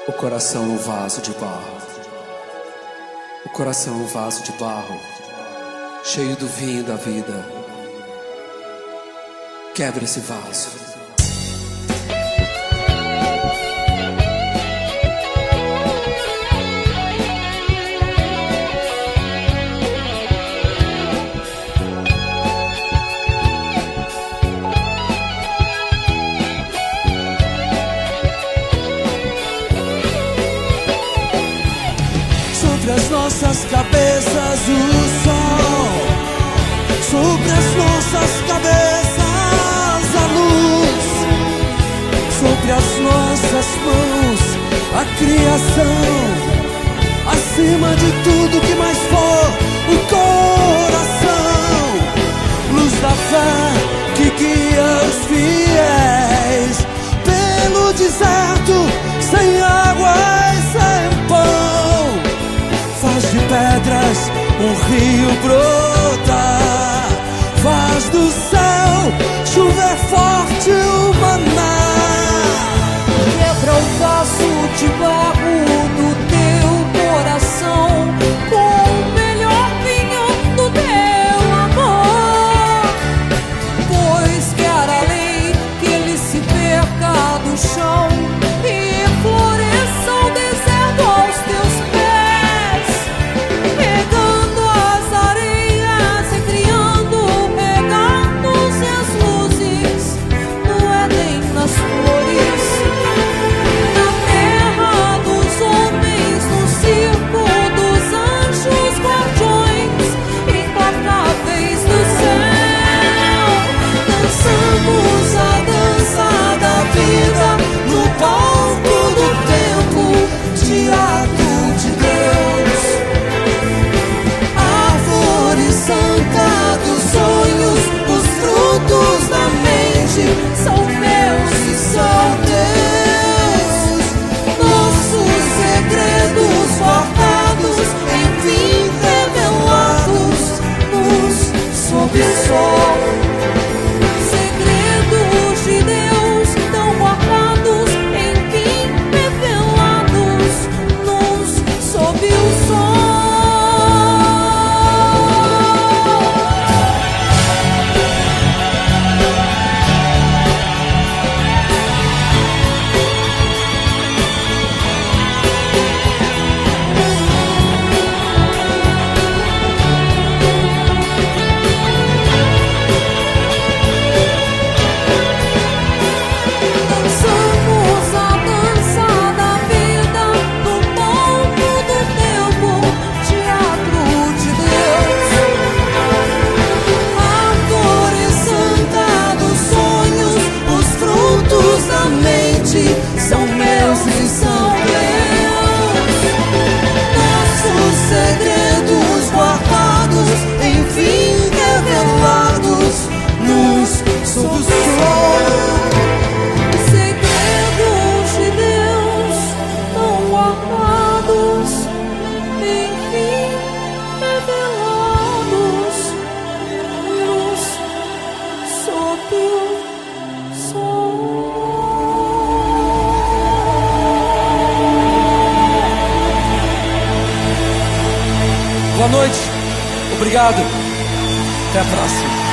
O coração é um vaso de barro. O coração é um vaso de barro, cheio do vinho da vida. Quebra esse vaso. Sobre as nossas cabeças o sol, sobre as nossas cabeças a luz, sobre as nossas mãos a criação, acima de tudo que mais for o coração, luz da fé que guia os fiéis pelo deserto, sem água e sem pão. Faz de pedras um rio brotar, faz do céu chover forte o maná. Quebra o vaso de barro do teu coração com o melhor vinho do teu amor, pois quer a lei que ele se perca do chão e floresça o deserto aos teus pés, pegando as areias e criando regatos e as luzes no Éden, nas flores, na terra dos homens, no circo dos anjos guardiões implacáveis do céu. Dançamos a dança da vida no palco do tempo, teatro de Deus. Árvore santa dos sonhos, os frutos da mente são meus e são teus. Nossos segredos guardados, enfim revelados sob o sol. Segredos de Deus tão guardados, enfim revelados sob o sol. Dançamos a dança da vida no palco do tempo, teatro de Deus. Árvore santa dos sonhos, os frutos da mente são meus e são teus. Nossos segredos guardados, enfim revelados sob o sol. Segredos de Deus tão guardados, enfim revelados sob o sol. Boa noite, obrigado, até a próxima.